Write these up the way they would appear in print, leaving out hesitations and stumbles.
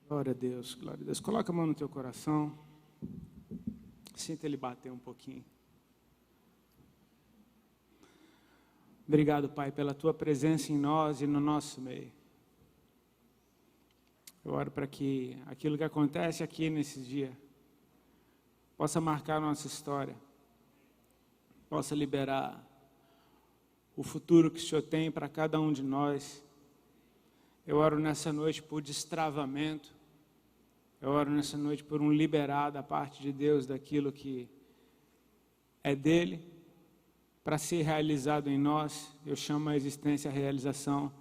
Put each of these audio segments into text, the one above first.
Glória a Deus, glória a Deus. Coloca a mão no teu coração. Sinta ele bater um pouquinho. Obrigado, Pai, pela tua presença em nós e no nosso meio. Eu oro para que aquilo que acontece aqui nesse dia possa marcar a nossa história, possa liberar o futuro que o Senhor tem para cada um de nós. Eu oro nessa noite por destravamento. Eu oro nessa noite por um liberar da parte de Deus daquilo que é dele para ser realizado em nós. Eu chamo a existência a realização.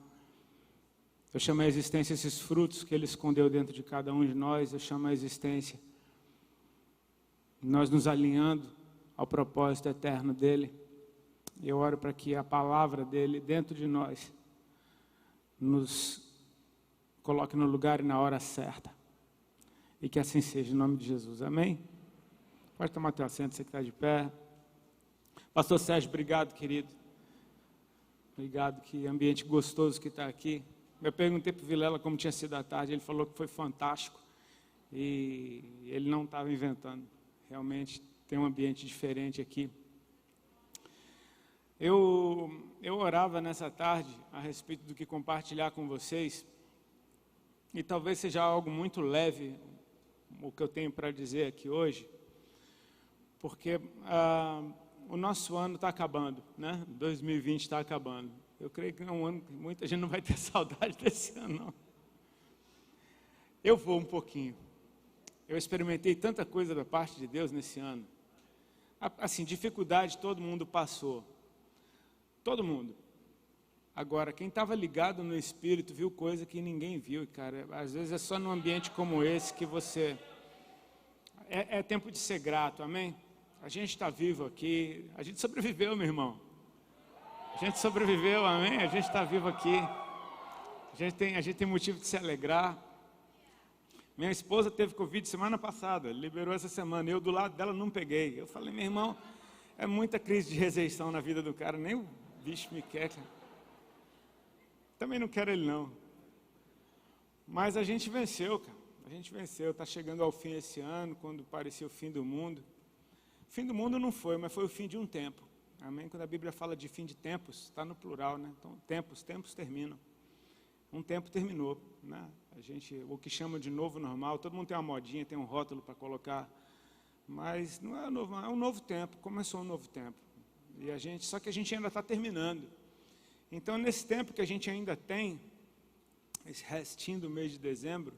Eu chamo a existência esses frutos que ele escondeu dentro de cada um de nós. Eu chamo a existência nós nos alinhando ao propósito eterno dele. Eu oro para que a palavra dele dentro de nós nos coloque no lugar e na hora certa. E que assim seja, em nome de Jesus. Amém? Pode tomar teu assento, você que está de pé. Pastor Sérgio, obrigado, querido. Obrigado, que ambiente gostoso que está aqui. Eu perguntei para o Vilela como tinha sido a tarde, ele falou que foi fantástico. E ele não estava inventando. Realmente tem um ambiente diferente aqui. Eu orava nessa tarde a respeito do que compartilhar com vocês. E talvez seja algo muito leve o que eu tenho para dizer aqui hoje, porque o nosso ano está acabando, né? 2020 está acabando. Eu creio que é um ano que muita gente não vai ter saudade desse ano, não. Eu vou um pouquinho. Eu experimentei tanta coisa da parte de Deus nesse ano. Assim, dificuldade todo mundo passou. Todo mundo. Agora, quem estava ligado no Espírito viu coisa que ninguém viu, cara. Às vezes é só num ambiente como esse que você... É tempo de ser grato, amém? A gente está vivo aqui, a gente sobreviveu, meu irmão. A gente sobreviveu, amém? A gente está vivo aqui. A gente tem motivo de se alegrar. Minha esposa teve Covid semana passada, liberou essa semana. Eu do lado dela não peguei. Eu falei, meu irmão, é muita crise de rejeição na vida do cara, nem o bicho me quer, cara. Também não quero ele, não. Mas a gente venceu, cara. A gente venceu. Está chegando ao fim esse ano, quando parecia o fim do mundo. O fim do mundo não foi, mas foi o fim de um tempo. Amém? Quando a Bíblia fala de fim de tempos, está no plural, né? Então, tempos terminam. Um tempo terminou, né? O que chama de novo normal, todo mundo tem uma modinha, tem um rótulo para colocar. Mas não é novo, é um novo tempo. Começou um novo tempo. Só que a gente ainda está terminando. Então, nesse tempo que a gente ainda tem, esse restinho do mês de dezembro,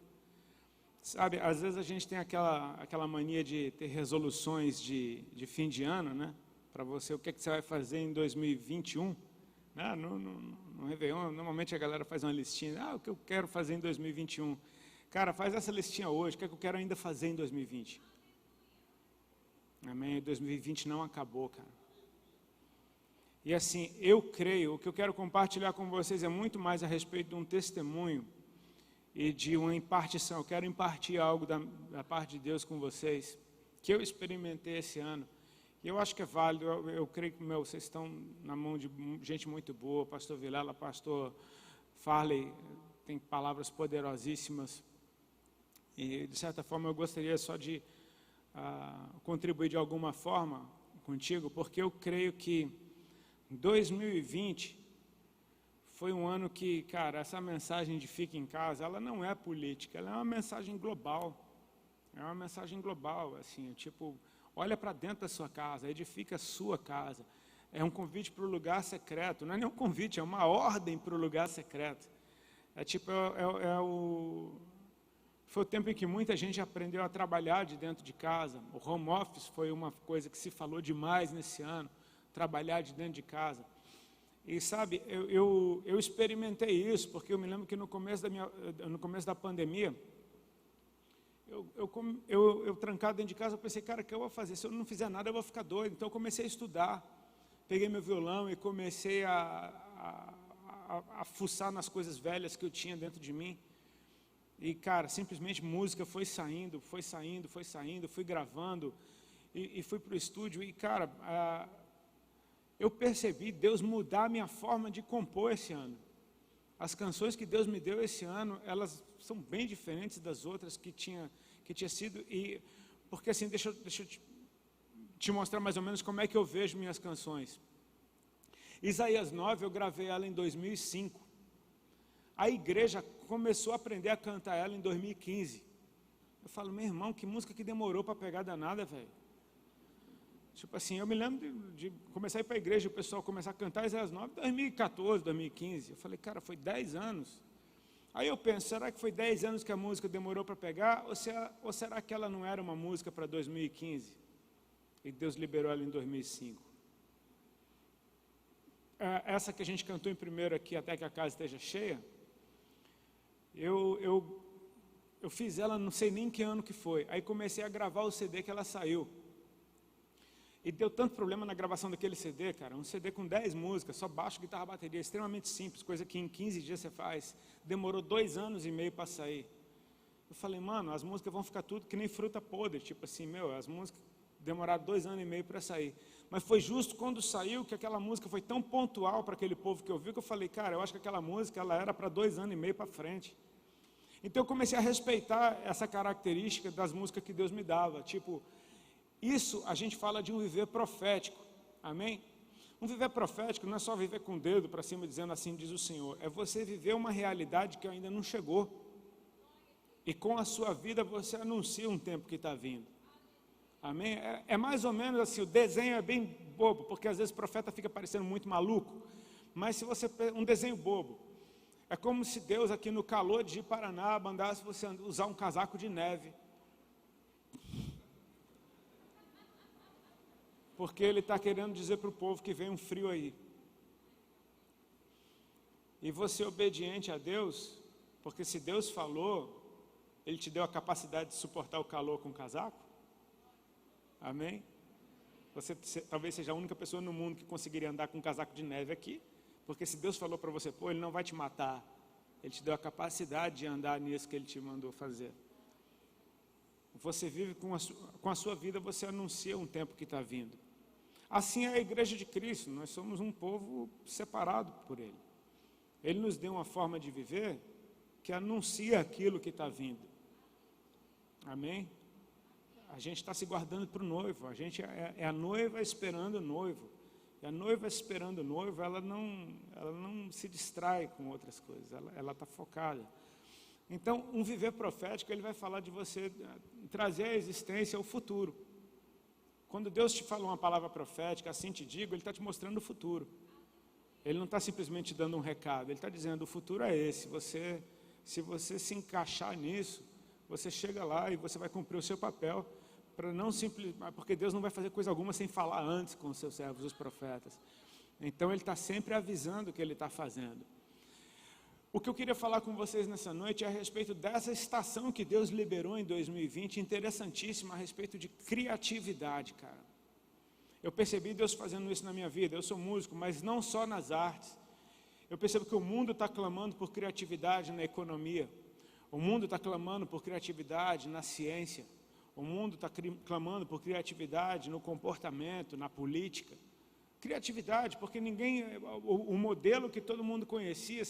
sabe, às vezes a gente tem aquela mania de ter resoluções de fim de ano, né? Para você, o que você vai fazer em 2021, né? No Réveillon, normalmente a galera faz uma listinha, o que eu quero fazer em 2021. Cara, faz essa listinha hoje, o que eu quero ainda fazer em 2020. Amém? 2020 não acabou, cara. E assim, eu creio, o que eu quero compartilhar com vocês é muito mais a respeito de um testemunho e de uma impartição. Eu quero impartir algo da parte de Deus com vocês, que eu experimentei esse ano. E eu acho que é válido, eu creio que vocês estão na mão de gente muito boa, pastor Vilela, pastor Farley, tem palavras poderosíssimas. E, de certa forma, eu gostaria só de contribuir de alguma forma contigo, porque eu creio que 2020 foi um ano que, cara, essa mensagem de fique em casa, ela não é política, ela é uma mensagem global. É uma mensagem global, assim, tipo, olha para dentro da sua casa, edifica a sua casa. É um convite para o lugar secreto, não é nem um convite, é uma ordem para o lugar secreto. É tipo, foi o tempo em que muita gente aprendeu a trabalhar de dentro de casa. O home office foi uma coisa que se falou demais nesse ano. Trabalhar de dentro de casa. E sabe, eu experimentei isso, porque eu me lembro que no começo da pandemia, eu trancado dentro de casa, eu pensei, cara, o que eu vou fazer? Se eu não fizer nada, eu vou ficar doido. Então eu comecei a estudar, peguei meu violão e comecei a fuçar nas coisas velhas que eu tinha dentro de mim. E, cara, simplesmente música foi saindo, fui gravando e fui para o estúdio. E, cara, eu percebi Deus mudar a minha forma de compor esse ano. As canções que Deus me deu esse ano, elas são bem diferentes das outras que tinha sido, porque assim, deixa eu te mostrar mais ou menos como é que eu vejo minhas canções. Isaías 9, eu gravei ela em 2005. A igreja começou a aprender a cantar ela em 2015. Eu falo, meu irmão, que música que demorou para pegar danada, velho. Tipo assim, eu me lembro de começar a ir para a igreja, o pessoal começar a cantar Isaías 9, 2014, 2015. Eu falei, cara, foi 10 anos. Aí eu penso, será que foi 10 anos que a música demorou para pegar? Ou será que ela não era uma música para 2015? E Deus liberou ela em 2005. Essa que a gente cantou em primeiro aqui, Até que a Casa Esteja Cheia, eu fiz ela, não sei nem que ano que foi. Aí comecei a gravar o CD que ela saiu. E deu tanto problema na gravação daquele CD, cara. Um CD com 10 músicas, só baixo, guitarra, bateria, extremamente simples, coisa que em 15 dias você faz. Demorou 2 anos e meio para sair. Eu falei, mano, as músicas vão ficar tudo que nem fruta podre. Tipo assim, as músicas demoraram 2 anos e meio para sair. Mas foi justo quando saiu que aquela música foi tão pontual para aquele povo que ouviu, que eu falei, cara, eu acho que aquela música ela era para 2 anos e meio para frente. Então eu comecei a respeitar essa característica das músicas que Deus me dava. Tipo, isso a gente fala de um viver profético, amém? Um viver profético não é só viver com o dedo para cima dizendo assim diz o Senhor, é você viver uma realidade que ainda não chegou, e com a sua vida você anuncia um tempo que está vindo, amém? É mais ou menos assim, o desenho é bem bobo, porque às vezes o profeta fica parecendo muito maluco, mas se você, um desenho bobo, é como se Deus aqui no calor de Paraná mandasse você usar um casaco de neve, porque Ele está querendo dizer para o povo que vem um frio aí. E você obediente a Deus, porque se Deus falou, Ele te deu a capacidade de suportar o calor com o casaco? Amém? Você talvez seja a única pessoa no mundo que conseguiria andar com um casaco de neve aqui, porque se Deus falou para você, pô, Ele não vai te matar, Ele te deu a capacidade de andar nisso que Ele te mandou fazer. Você vive com a sua vida, você anuncia um tempo que está vindo. Assim é a igreja de Cristo, nós somos um povo separado por Ele. Ele nos deu uma forma de viver que anuncia aquilo que está vindo. Amém? A gente está se guardando para o noivo, a gente é a noiva esperando o noivo. E a noiva esperando o noivo, ela não se distrai com outras coisas, ela está focada. Então, um viver profético, ele vai falar de você trazer à existência o futuro. Quando Deus te fala uma palavra profética, assim te digo, Ele está te mostrando o futuro. Ele não está simplesmente te dando um recado, Ele está dizendo, o futuro é esse, se você se encaixar nisso, você chega lá e você vai cumprir o seu papel, porque Deus não vai fazer coisa alguma sem falar antes com os seus servos, os profetas. Então Ele está sempre avisando o que Ele está fazendo. O que eu queria falar com vocês nessa noite é a respeito dessa estação que Deus liberou em 2020, interessantíssima, a respeito de criatividade, cara. Eu percebi Deus fazendo isso na minha vida, eu sou músico, mas não só nas artes. Eu percebo que o mundo está clamando por criatividade na economia, o mundo está clamando por criatividade na ciência, o mundo está clamando por criatividade no comportamento, na política. Criatividade, porque o modelo que todo mundo conhecia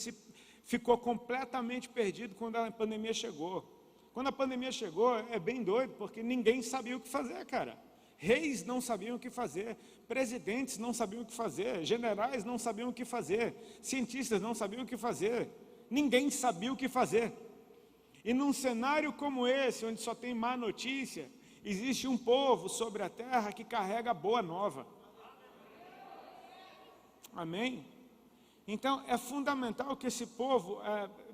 ficou completamente perdido quando a pandemia chegou. Quando a pandemia chegou, é bem doido, porque ninguém sabia o que fazer, cara. Reis não sabiam o que fazer, presidentes não sabiam o que fazer, generais não sabiam o que fazer, cientistas não sabiam o que fazer, ninguém sabia o que fazer. E num cenário como esse, onde só tem má notícia, existe um povo sobre a terra que carrega boa nova. Amém? Então, é fundamental que esse povo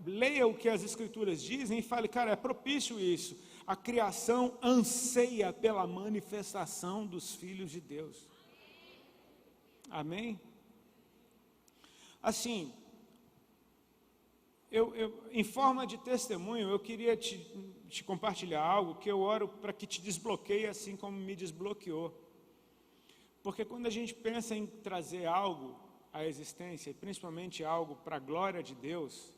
leia o que as Escrituras dizem e fale, cara, é propício isso. A criação anseia pela manifestação dos filhos de Deus. Amém? Assim, em forma de testemunho, eu queria te compartilhar algo que eu oro para que te desbloqueie assim como me desbloqueou. Porque quando a gente pensa em trazer algo à existência, e principalmente algo para a glória de Deus,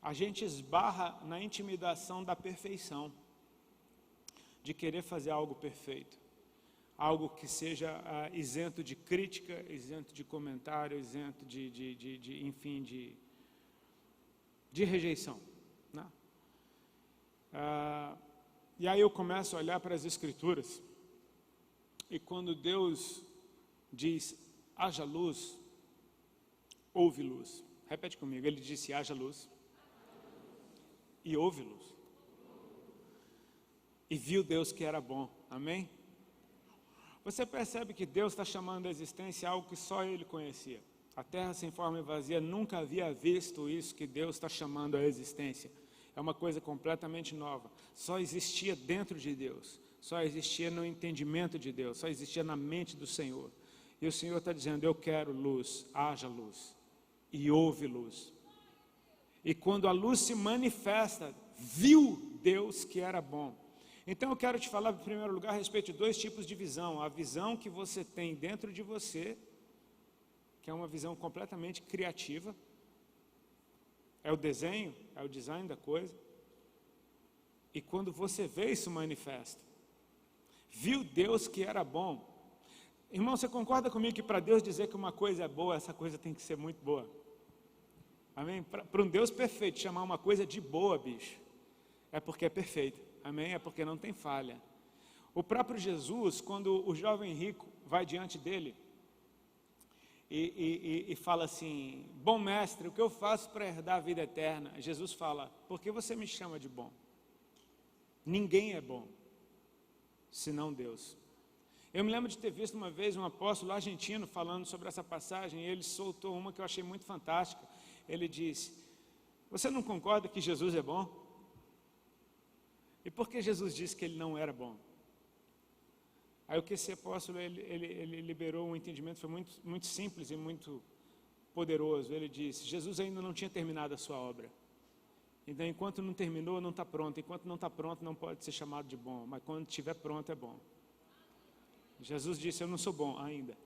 a gente esbarra na intimidação da perfeição, de querer fazer algo perfeito, algo que seja isento de crítica, isento de comentário, isento de rejeição, né? E aí eu começo a olhar para as Escrituras, e quando Deus diz, haja luz, houve luz. Repete comigo, ele disse, haja luz, e houve luz. E viu Deus que era bom, amém? Você percebe que Deus está chamando a existência algo que só Ele conhecia. A terra sem forma e vazia nunca havia visto isso que Deus está chamando a existência. É uma coisa completamente nova. Só existia dentro de Deus. Só existia no entendimento de Deus. Só existia na mente do Senhor. E o Senhor está dizendo, eu quero luz, haja luz. E houve luz. E quando a luz se manifesta, viu Deus que era bom. Então eu quero te falar, em primeiro lugar, a respeito de dois tipos de visão. A visão que você tem dentro de você, que é uma visão completamente criativa. É o desenho, é o design da coisa. E quando você vê isso manifesta. Viu Deus que era bom. Irmão, você concorda comigo que para Deus dizer que uma coisa é boa, essa coisa tem que ser muito boa? Amém? Para um Deus perfeito chamar uma coisa de boa, bicho, é porque é perfeito. Amém? É porque não tem falha. O próprio Jesus, quando o jovem rico vai diante dele e fala assim, bom mestre, o que eu faço para herdar a vida eterna? Jesus fala, por que você me chama de bom? Ninguém é bom, senão Deus. Eu me lembro de ter visto uma vez um apóstolo argentino falando sobre essa passagem, e ele soltou uma que eu achei muito fantástica. Ele disse, você não concorda que Jesus é bom? E por que Jesus disse que ele não era bom? Aí o que esse apóstolo, ele liberou um entendimento, foi muito simples e muito poderoso. Ele disse, Jesus ainda não tinha terminado a sua obra. Então, enquanto não terminou, não está pronto. Enquanto não está pronto, não pode ser chamado de bom. Mas quando estiver pronto, é bom. Jesus disse, eu não sou bom ainda.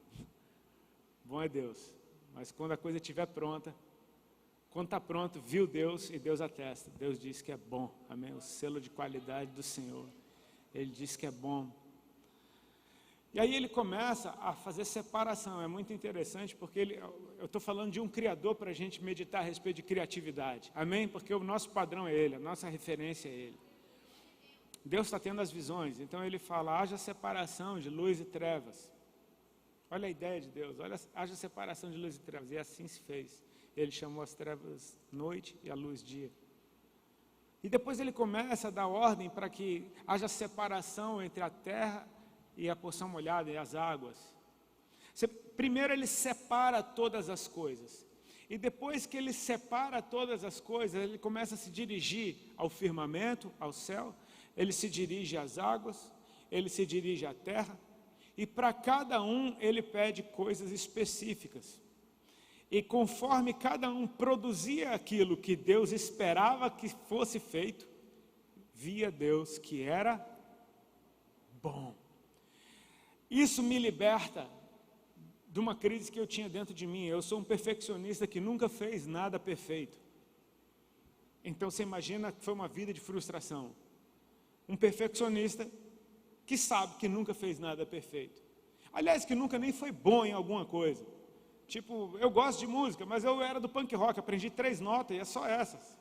Bom é Deus. Mas quando a coisa estiver pronta, quando está pronto, viu Deus e Deus atesta. Deus diz que é bom. Amém? O selo de qualidade do Senhor. Ele diz que é bom. E aí ele começa a fazer separação. É muito interessante porque eu estou falando de um Criador para a gente meditar a respeito de criatividade. Amém? Porque o nosso padrão é Ele, a nossa referência é Ele. Deus está tendo as visões. Então ele fala, haja separação de luz e trevas. Olha a ideia de Deus. Olha, haja separação de luz e trevas. E assim se fez. Ele chamou as trevas noite e a luz dia. E depois ele começa a dar ordem para que haja separação entre a terra e a porção molhada e as águas. Primeiro ele separa todas as coisas. E depois que ele separa todas as coisas, ele começa a se dirigir ao firmamento, ao céu. Ele se dirige às águas, ele se dirige à terra. E para cada um ele pede coisas específicas. E conforme cada um produzia aquilo que Deus esperava que fosse feito, via Deus que era bom. Isso me liberta de uma crise que eu tinha dentro de mim. Eu sou um perfeccionista que nunca fez nada perfeito. Então você imagina que foi uma vida de frustração. Um perfeccionista que sabe que nunca fez nada perfeito. Aliás, que nunca nem foi bom em alguma coisa. Tipo, eu gosto de música, mas eu era do punk rock, aprendi 3 notas e é só essas.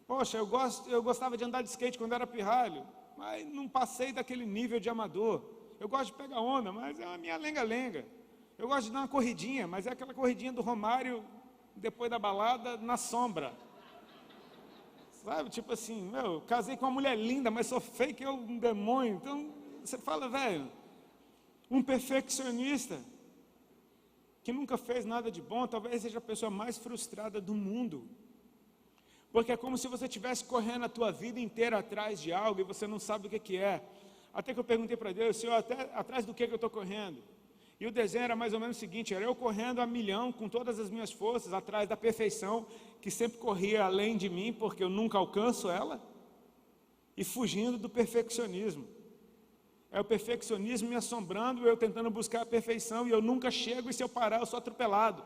Poxa, eu gostava de andar de skate quando era pirralho, mas não passei daquele nível de amador. Eu gosto de pegar onda, mas é a minha lenga-lenga. Eu gosto de dar uma corridinha, mas é aquela corridinha do Romário, depois da balada, na sombra. Sabe, tipo assim, casei com uma mulher linda, mas sou feio que eu um demônio. Então, você fala, velho, um perfeccionista que nunca fez nada de bom, talvez seja a pessoa mais frustrada do mundo. Porque é como se você estivesse correndo a tua vida inteira atrás de algo e você não sabe o que é. Até que eu perguntei para Deus, Senhor, atrás do que eu estou correndo? E o desenho era mais ou menos o seguinte, era eu correndo a milhão com todas as minhas forças, atrás da perfeição, que sempre corria além de mim, porque eu nunca alcanço ela, e fugindo do perfeccionismo. É o perfeccionismo me assombrando, eu tentando buscar a perfeição, e eu nunca chego, e se eu parar, eu sou atropelado.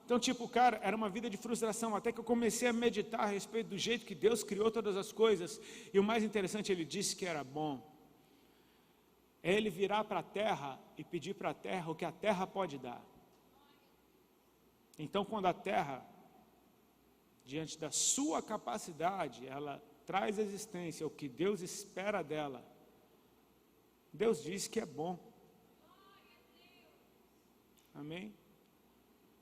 Então, tipo, cara, era uma vida de frustração, até que eu comecei a meditar a respeito do jeito que Deus criou todas as coisas, e o mais interessante, Ele disse que era bom. É Ele virar para a terra e pedir para a terra o que a terra pode dar. Então, quando a terra diante da sua capacidade, ela traz à existência o que Deus espera dela, Deus diz que é bom. Amém?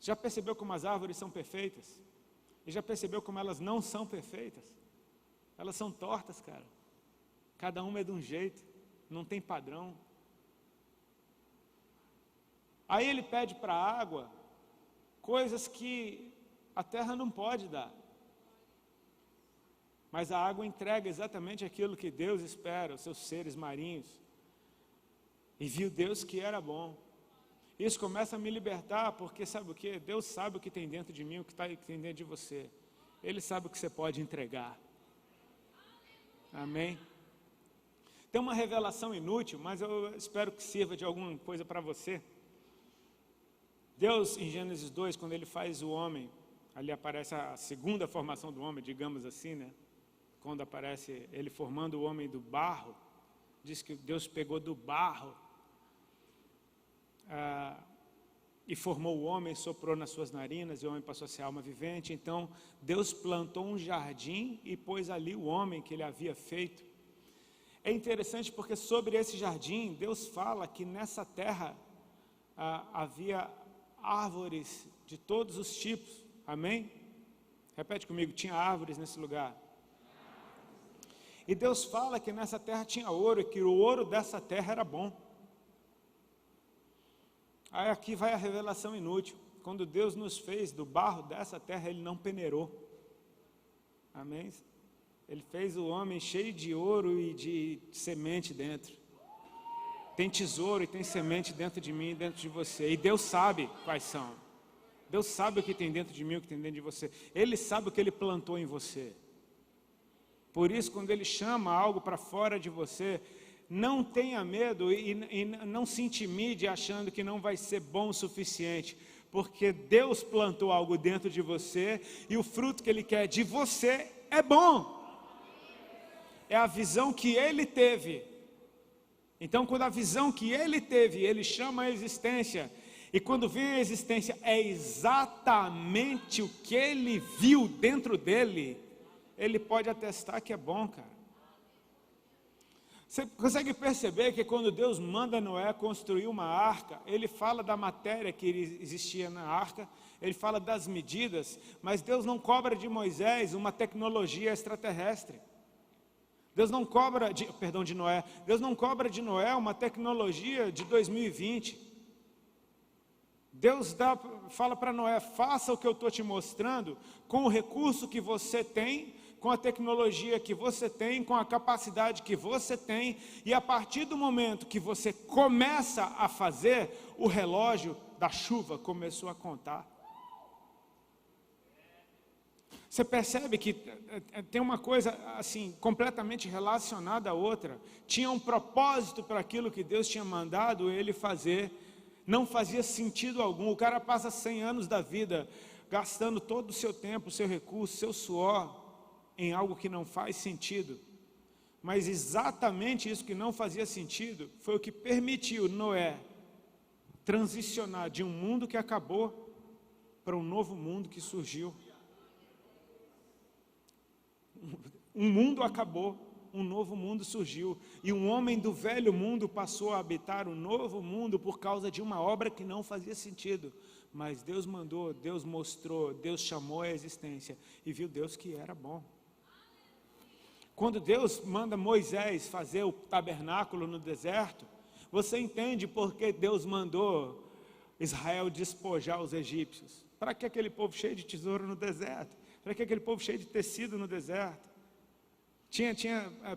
Já percebeu como as árvores são perfeitas? E já percebeu como elas não são perfeitas? Elas são tortas, cara. Cada uma é de um jeito, não tem padrão. Aí ele pede para a água coisas que a terra não pode dar. Mas a água entrega exatamente aquilo que Deus espera, os seus seres marinhos. E viu Deus que era bom. Isso começa a me libertar, porque sabe o que? Deus sabe o que tem dentro de mim, o que tem dentro de você. Ele sabe o que você pode entregar. Amém? Tem uma revelação inútil, mas eu espero que sirva de alguma coisa para você. Deus, em Gênesis 2, quando ele faz o homem, ali aparece a segunda formação do homem, digamos assim, né? Quando aparece ele formando o homem do barro, diz que Deus pegou do barro e formou o homem, soprou nas suas narinas, e o homem passou a ser alma vivente. Então, Deus plantou um jardim e pôs ali o homem que ele havia feito. É interessante porque sobre esse jardim, Deus fala que nessa terra havia árvores de todos os tipos. Amém? Repete comigo, tinha árvores nesse lugar. E Deus fala que nessa terra tinha ouro, e que o ouro dessa terra era bom. Aí aqui vai a revelação inútil. Quando Deus nos fez do barro dessa terra, Ele não peneirou. Amém? Ele fez o homem cheio de ouro e de semente dentro. Tem tesouro e tem semente dentro de mim e dentro de você. E Deus sabe quais são. Deus sabe o que tem dentro de mim, o que tem dentro de você. Ele sabe o que Ele plantou em você. Por isso, quando Ele chama algo para fora de você, não tenha medo e não se intimide achando que não vai ser bom o suficiente. Porque Deus plantou algo dentro de você e o fruto que Ele quer de você é bom. É a visão que Ele teve. Então, quando a visão que Ele teve, Ele chama a existência. E quando vem a existência, é exatamente o que Ele viu dentro dele. Ele pode atestar que é bom, cara. Você consegue perceber que quando Deus manda Noé construir uma arca, Ele fala da matéria que existia na arca, Ele fala das medidas, mas Deus não cobra de Moisés uma tecnologia extraterrestre. Deus não cobra, de Noé, Deus não cobra de Noé uma tecnologia de 2020. Deus fala para Noé, faça o que eu estou te mostrando, com o recurso que você tem, com a tecnologia que você tem, com a capacidade que você tem, e a partir do momento que você começa a fazer, o relógio da chuva começou a contar. Você percebe que tem uma coisa assim completamente relacionada à outra. Tinha um propósito para aquilo que Deus tinha mandado ele fazer. Não fazia sentido algum. O cara passa 100 anos da vida gastando todo o seu tempo, o seu recurso, o seu suor em algo que não faz sentido. Mas exatamente isso que não fazia sentido foi o que permitiu Noé transicionar de um mundo que acabou para um novo mundo que surgiu. Um mundo acabou, um novo mundo surgiu, e um homem do velho mundo passou a habitar um novo mundo por causa de uma obra que não fazia sentido. Mas Deus mandou, Deus mostrou, Deus chamou a existência, e viu Deus que era bom. Quando Deus manda Moisés fazer o tabernáculo no deserto, você entende por que Deus mandou Israel despojar os egípcios. Para que aquele povo cheio de tesouro no deserto? Para que aquele povo cheio de tecido no deserto? Tinha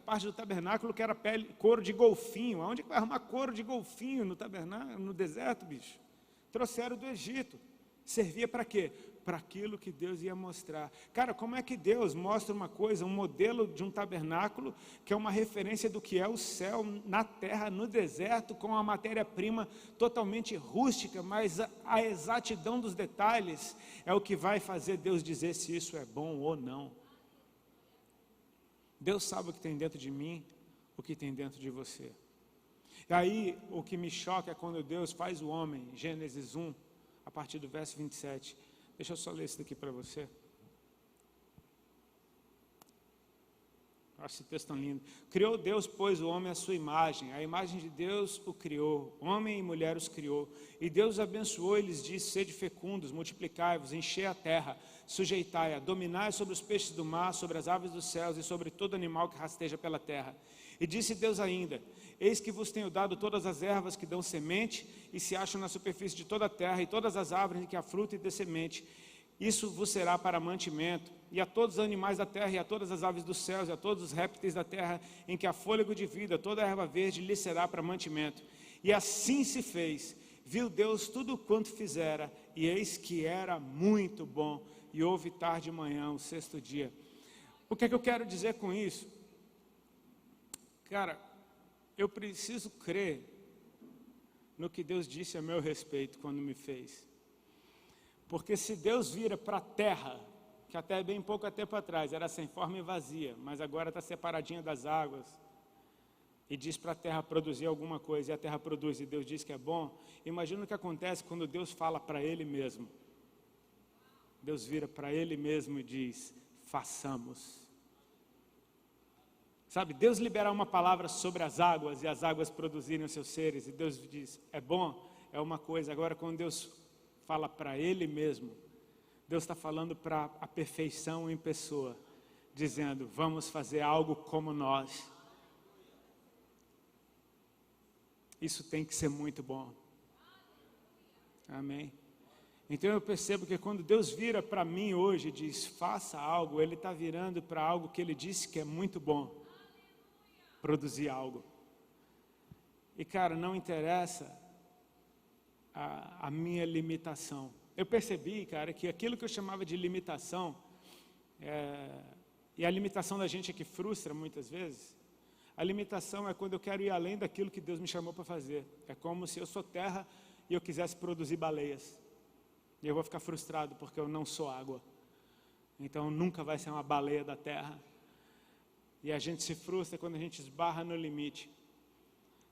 parte do tabernáculo que era couro de golfinho. Aonde que vai arrumar couro de golfinho no tabernáculo, no deserto, bicho? Trouxeram do Egito. Servia para quê? Para aquilo que Deus ia mostrar. Cara, como é que Deus mostra uma coisa, um modelo de um tabernáculo, que é uma referência do que é o céu na terra, no deserto, com a matéria-prima totalmente rústica, mas a exatidão dos detalhes é o que vai fazer Deus dizer se isso é bom ou não. Deus sabe o que tem dentro de mim, o que tem dentro de você. E aí, o que me choca é quando Deus faz o homem, Gênesis 1, a partir do verso 27. Deixa eu só ler isso daqui para você. Acho esse texto tão lindo. Criou Deus, pois, o homem à sua imagem. A imagem de Deus o criou. Homem e mulher os criou. E Deus os abençoou e lhes disse: sede fecundos, multiplicai-vos, enchei a terra, sujeitai-a, dominai sobre os peixes do mar, sobre as aves dos céus e sobre todo animal que rasteja pela terra. E disse Deus ainda: eis que vos tenho dado todas as ervas que dão semente e se acham na superfície de toda a terra, e todas as árvores que há fruto e dê semente. Isso vos será para mantimento, e a todos os animais da terra, e a todas as aves dos céus, e a todos os répteis da terra, em que há fôlego de vida, toda a erva verde lhe será para mantimento. E assim se fez. Viu Deus tudo quanto fizera, e eis que era muito bom. E houve tarde e manhã, o sexto dia. O que é que eu quero dizer com isso? Cara, eu preciso crer no que Deus disse a meu respeito quando me fez. Porque se Deus vira para a terra, que até bem pouco tempo atrás era sem forma e vazia, mas agora está separadinha das águas, e diz para a terra produzir alguma coisa, e a terra produz, e Deus diz que é bom, imagina o que acontece quando Deus fala para Ele mesmo. Deus vira para Ele mesmo e diz: façamos. Sabe, Deus liberar uma palavra sobre as águas, e as águas produzirem os seus seres, e Deus diz: é bom, é uma coisa. Agora, quando Deus fala para Ele mesmo, Deus está falando para a perfeição em pessoa, dizendo: vamos fazer algo como nós. Isso tem que ser muito bom. Amém? Então eu percebo que quando Deus vira para mim hoje e diz: faça algo, Ele está virando para algo que Ele disse que é muito bom. Produzir algo. E cara, não interessa a minha limitação. Eu percebi, cara, que aquilo que eu chamava de limitação, e a limitação da gente é que frustra muitas vezes, a limitação é quando eu quero ir além daquilo que Deus me chamou para fazer. É como se eu sou terra e eu quisesse produzir baleias. E eu vou ficar frustrado porque eu não sou água. Então nunca vai ser uma baleia da terra. E a gente se frustra quando a gente esbarra no limite.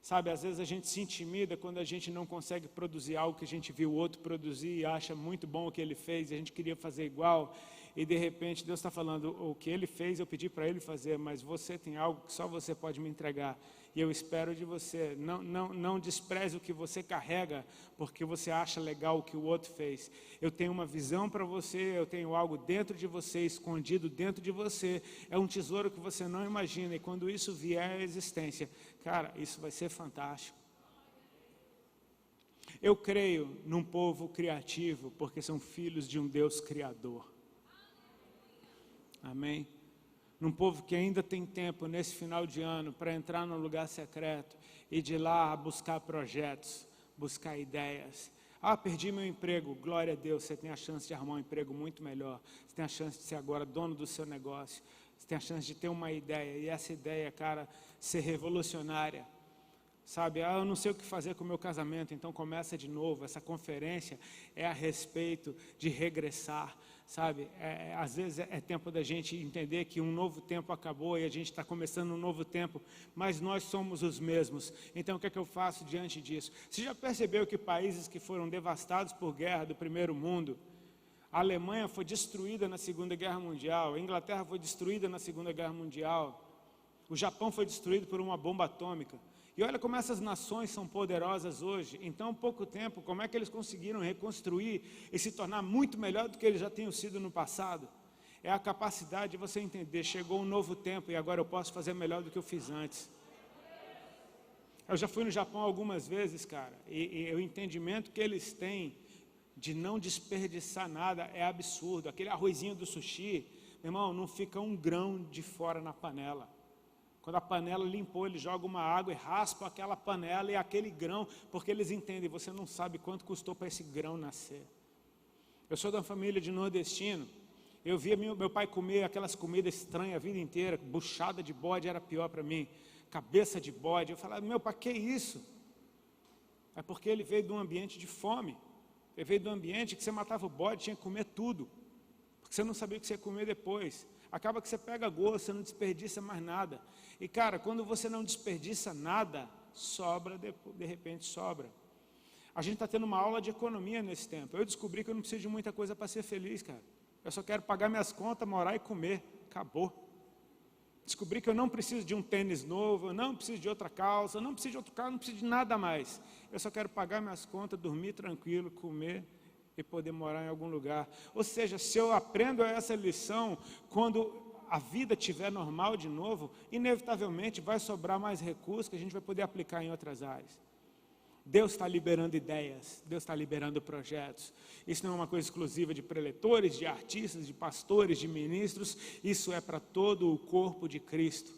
Sabe, às vezes a gente se intimida quando a gente não consegue produzir algo que a gente viu o outro produzir e acha muito bom o que ele fez e a gente queria fazer igual. E de repente Deus está falando: o que ele fez eu pedi para ele fazer, mas você tem algo que só você pode me entregar. E eu espero de você, não despreze o que você carrega, porque você acha legal o que o outro fez. Eu tenho uma visão para você, eu tenho algo dentro de você, escondido dentro de você. É um tesouro que você não imagina, e quando isso vier à existência, cara, isso vai ser fantástico. Eu creio num povo criativo, porque são filhos de um Deus criador. Amém? Num povo que ainda tem tempo nesse final de ano para entrar num lugar secreto e de lá buscar projetos, buscar ideias. Ah, perdi meu emprego. Glória a Deus, você tem a chance de arrumar um emprego muito melhor. Você tem a chance de ser agora dono do seu negócio. Você tem a chance de ter uma ideia, e essa ideia, cara, ser revolucionária. Sabe, eu não sei o que fazer com o meu casamento, então começa de novo. Essa conferência é a respeito de regressar. Sabe, às vezes é tempo da gente entender que um novo tempo acabou e a gente está começando um novo tempo, mas nós somos os mesmos. Então o que é que eu faço diante disso? Você já percebeu que países que foram devastados por guerra do primeiro mundo, a Alemanha foi destruída na Segunda Guerra Mundial, a Inglaterra foi destruída na Segunda Guerra Mundial, o Japão foi destruído por uma bomba atômica. E olha como essas nações são poderosas hoje. Em tão pouco tempo, como é que eles conseguiram reconstruir e se tornar muito melhor do que eles já tinham sido no passado? É a capacidade de você entender: chegou um novo tempo e agora eu posso fazer melhor do que eu fiz antes. Eu já fui no Japão algumas vezes, cara, e o entendimento que eles têm de não desperdiçar nada é absurdo. Aquele arrozinho do sushi, meu irmão, não fica um grão de fora na panela. Quando a panela limpou, ele joga uma água e raspa aquela panela e aquele grão, porque eles entendem: você não sabe quanto custou para esse grão nascer. Eu sou da família de nordestino, eu via meu pai comer aquelas comidas estranhas a vida inteira. Buchada de bode era pior para mim, cabeça de bode. Eu falava: meu pai, que isso? É porque ele veio de um ambiente de fome, ele veio de um ambiente que você matava o bode, tinha que comer tudo, porque você não sabia o que você ia comer depois. Acaba que você pega gosto, você não desperdiça mais nada. E cara, quando você não desperdiça nada, sobra, de repente sobra. A gente está tendo uma aula de economia nesse tempo. Eu descobri que eu não preciso de muita coisa para ser feliz, cara. Eu só quero pagar minhas contas, morar e comer. Acabou. Descobri que eu não preciso de um tênis novo, eu não preciso de outra calça, eu não preciso de outro carro, não preciso de nada mais. Eu só quero pagar minhas contas, dormir tranquilo, comer e poder morar em algum lugar. Ou seja, se eu aprendo essa lição, quando a vida estiver normal de novo, inevitavelmente vai sobrar mais recursos que a gente vai poder aplicar em outras áreas. Deus está liberando ideias, Deus está liberando projetos. Isso não é uma coisa exclusiva de preletores, de artistas, de pastores, de ministros. Isso é para todo o corpo de Cristo.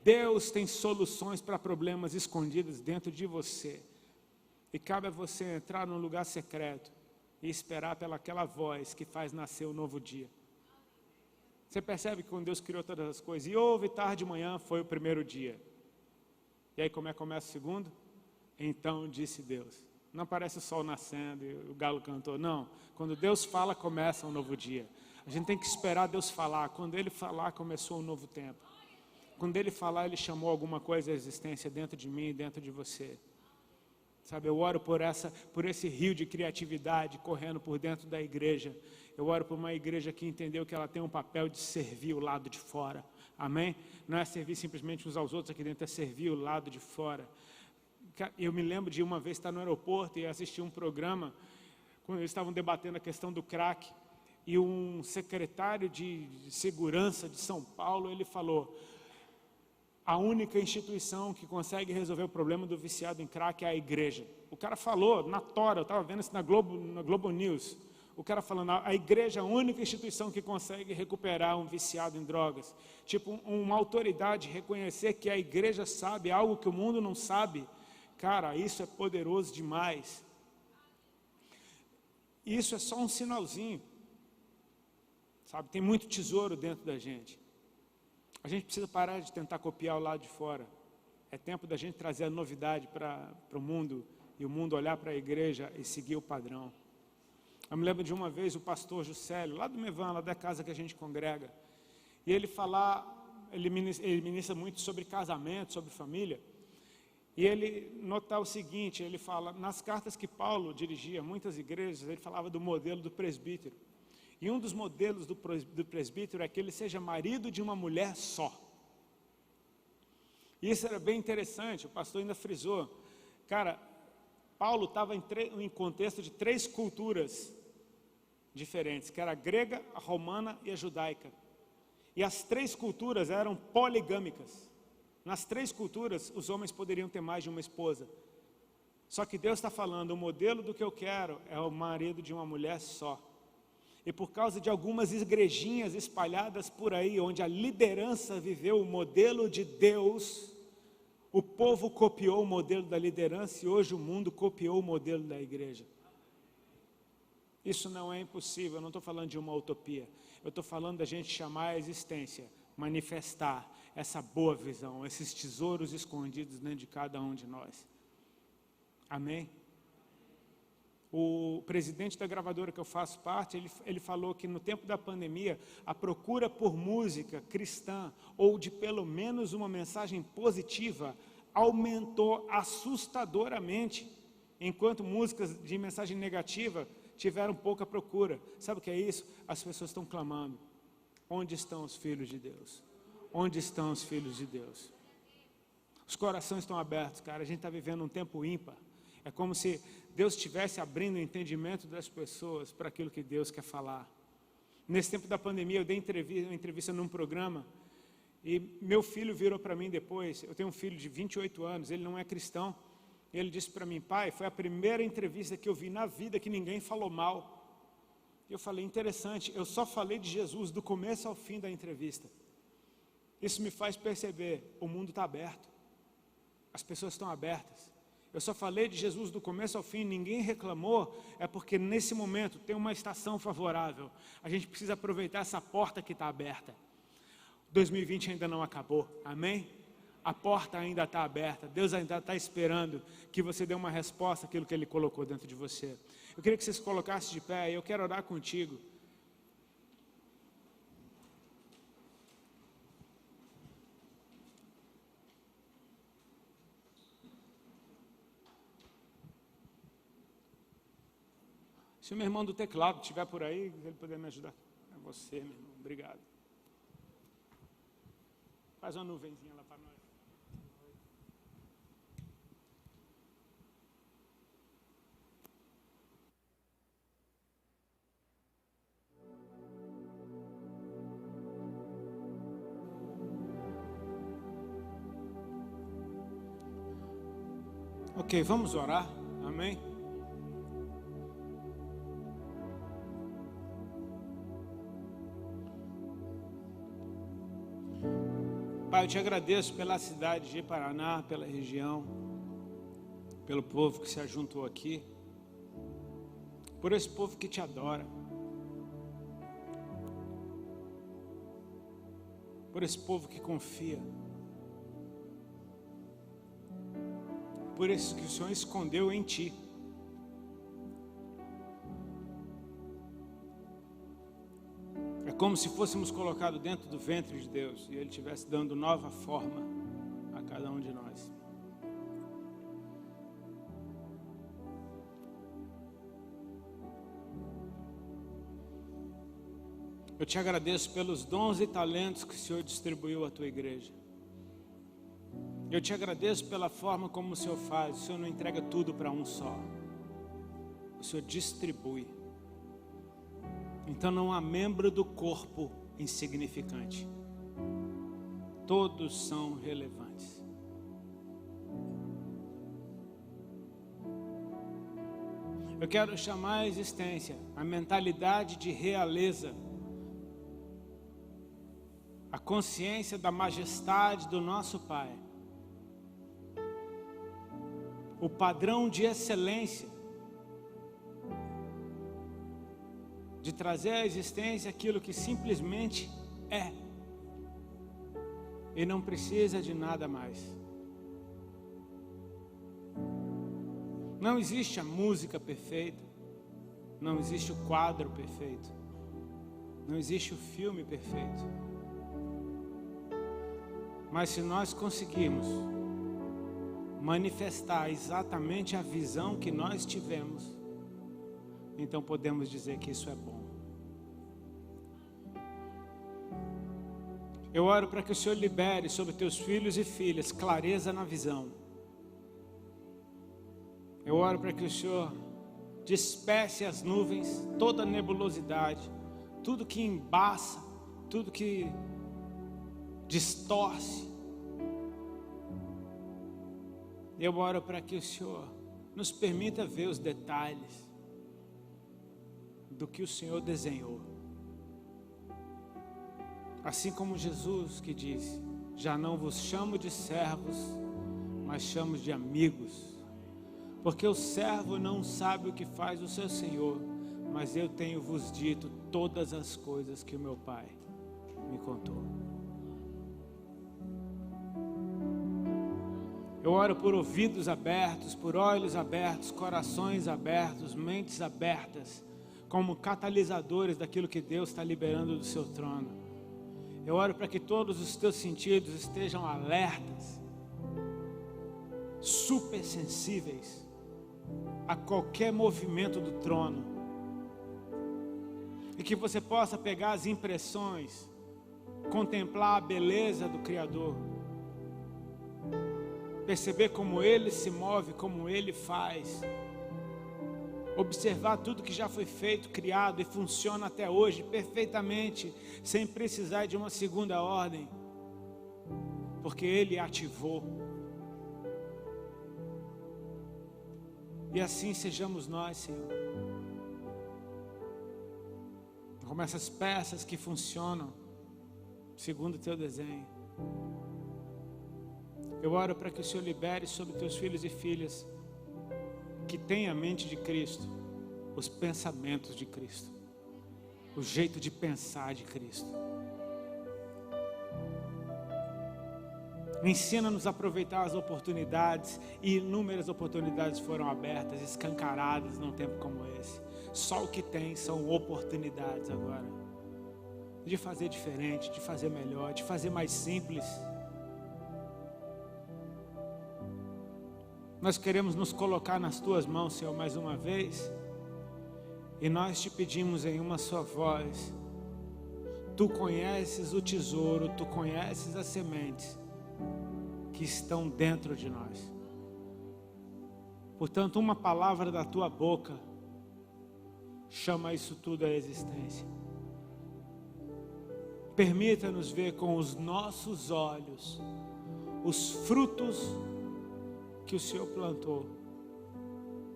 Deus tem soluções para problemas escondidos dentro de você. E cabe a você entrar num lugar secreto e esperar pelaquela voz que faz nascer o novo dia. Você percebe que quando Deus criou todas as coisas, e houve tarde de manhã, foi o primeiro dia. E aí como é que começa o segundo? Então disse Deus. Não aparece o sol nascendo e o galo cantou, não. Quando Deus fala, começa um novo dia. A gente tem que esperar Deus falar. Quando Ele falar, começou um novo tempo. Quando Ele falar, Ele chamou alguma coisa à existência dentro de mim e dentro de você. Sabe, eu oro por esse rio de criatividade correndo por dentro da igreja. Eu oro por uma igreja que entendeu que ela tem um papel de servir o lado de fora. Amém? Não é servir simplesmente uns aos outros aqui dentro, é servir o lado de fora. Eu me lembro de uma vez estar no aeroporto e assistir um programa, quando eles estavam debatendo a questão do crack, e um secretário de segurança de São Paulo, ele falou, a única instituição que consegue resolver o problema do viciado em crack é a igreja. O cara falou na tora, eu estava vendo isso na Globo News, o cara falando, a igreja é a única instituição que consegue recuperar um viciado em drogas. Tipo, uma autoridade reconhecer que a igreja sabe algo que o mundo não sabe. Cara, isso é poderoso demais. Isso é só um sinalzinho. Sabe, tem muito tesouro dentro da gente. A gente precisa parar de tentar copiar o lado de fora. É tempo da gente trazer a novidade para o mundo, e o mundo olhar para a igreja e seguir o padrão. Eu me lembro de uma vez o pastor Juscelio, lá do Mevan, lá da casa que a gente congrega, e ele ministra muito sobre casamento, sobre família. E ele nota o seguinte, ele fala, nas cartas que Paulo dirigia a muitas igrejas, ele falava do modelo do presbítero. E um dos modelos do presbítero é que ele seja marido de uma mulher só. E isso era bem interessante, o pastor ainda frisou. Cara, Paulo estava em contexto de 3 culturas diferentes, que era a grega, a romana e a judaica. E as 3 culturas eram poligâmicas. Nas 3 culturas, os homens poderiam ter mais de uma esposa. Só que Deus está falando, o modelo do que eu quero é o marido de uma mulher só. E por causa de algumas igrejinhas espalhadas por aí, onde a liderança viveu o modelo de Deus, o povo copiou o modelo da liderança e hoje o mundo copiou o modelo da igreja. Isso não é impossível, eu não estou falando de uma utopia. Eu estou falando da gente chamar a existência, manifestar essa boa visão, esses tesouros escondidos dentro de cada um de nós. Amém? O presidente da gravadora que eu faço parte, ele falou que no tempo da pandemia, a procura por música cristã, ou de pelo menos uma mensagem positiva, aumentou assustadoramente, enquanto músicas de mensagem negativa tiveram pouca procura. Sabe o que é isso? As pessoas estão clamando, onde estão os filhos de Deus? Onde estão os filhos de Deus? Os corações estão abertos, cara. A gente está vivendo um tempo ímpar. É como se Deus estivesse abrindo o entendimento das pessoas para aquilo que Deus quer falar. Nesse tempo da pandemia, eu dei uma entrevista num programa, e meu filho virou para mim depois. Eu tenho um filho de 28 anos, ele não é cristão. Ele disse para mim, pai, foi a primeira entrevista que eu vi na vida que ninguém falou mal. Eu falei, interessante, eu só falei de Jesus do começo ao fim da entrevista. Isso me faz perceber, o mundo está aberto, as pessoas estão abertas. Eu só falei de Jesus do começo ao fim, ninguém reclamou, é porque nesse momento tem uma estação favorável. A gente precisa aproveitar essa porta que está aberta. 2020 ainda não acabou, amém? A porta ainda está aberta, Deus ainda está esperando que você dê uma resposta àquilo que Ele colocou dentro de você. Eu queria que você se colocasse de pé e eu quero orar contigo. Se o meu irmão do teclado estiver por aí, ele puder me ajudar. É você, meu irmão. Obrigado. Faz uma nuvenzinha lá para nós. Ok, vamos orar. Amém? Pai, eu te agradeço pela cidade de Paraná, pela região, pelo povo que se ajuntou aqui, por esse povo que te adora, por esse povo que confia, por isso que o Senhor escondeu em ti. É como se fôssemos colocados dentro do ventre de Deus e Ele estivesse dando nova forma a cada um de nós. Eu te agradeço pelos dons e talentos que o Senhor distribuiu à tua igreja. Eu te agradeço pela forma como o Senhor faz. O Senhor não entrega tudo para um só. O Senhor distribui. Então não há membro do corpo insignificante. Todos são relevantes. Eu quero chamar à existência a mentalidade de realeza, a consciência da majestade do nosso Pai, o padrão de excelência, de trazer à existência aquilo que simplesmente é, e não precisa de nada mais. Não existe a música perfeita, não existe o quadro perfeito, não existe o filme perfeito. Mas se nós conseguirmos manifestar exatamente a visão que nós tivemos, então podemos dizer que isso é bom. Eu oro para que o Senhor libere sobre teus filhos e filhas clareza na visão. Eu oro para que o Senhor disperse as nuvens, toda a nebulosidade, tudo que embaça, tudo que distorce. Eu oro para que o Senhor nos permita ver os detalhes do que o Senhor desenhou. Assim como Jesus que disse: já não vos chamo de servos, mas chamo de amigos. Porque o servo não sabe o que faz o seu Senhor, mas eu tenho vos dito todas as coisas que o meu Pai me contou. Eu oro por ouvidos abertos, por olhos abertos, corações abertos, mentes abertas, como catalisadores daquilo que Deus está liberando do seu trono. Eu oro para que todos os teus sentidos estejam alertas, super sensíveis a qualquer movimento do trono, e que você possa pegar as impressões, contemplar a beleza do Criador, perceber como Ele se move, como Ele faz, observar tudo que já foi feito, criado e funciona até hoje perfeitamente, sem precisar de uma segunda ordem, porque Ele ativou. E assim sejamos nós, Senhor, como essas peças que funcionam segundo o teu desenho. Eu oro para que o Senhor libere sobre teus filhos e filhas que têm a mente de Cristo, os pensamentos de Cristo, o jeito de pensar de Cristo. Ensina-nos a aproveitar as oportunidades, e inúmeras oportunidades foram abertas, escancaradas num tempo como esse. Só o que tem são oportunidades agora, de fazer diferente, de fazer melhor, de fazer mais simples. Nós queremos nos colocar nas tuas mãos, Senhor, mais uma vez, e nós te pedimos em uma só voz: Tu conheces o tesouro, Tu conheces as sementes que estão dentro de nós. Portanto, uma palavra da Tua boca chama isso tudo à existência. Permita-nos ver com os nossos olhos os frutos que o Senhor plantou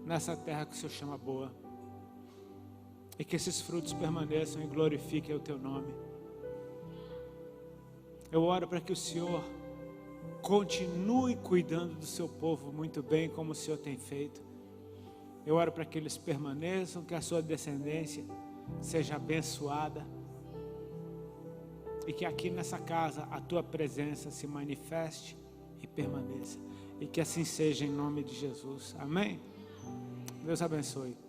nessa terra que o Senhor chama boa. E que esses frutos permaneçam e glorifiquem o Teu nome. Eu oro para que o Senhor continue cuidando do Seu povo muito bem, como o Senhor tem feito. Eu oro para que eles permaneçam, que a sua descendência seja abençoada. E que aqui nessa casa a Tua presença se manifeste e permaneça. E que assim seja em nome de Jesus. Amém? Deus abençoe.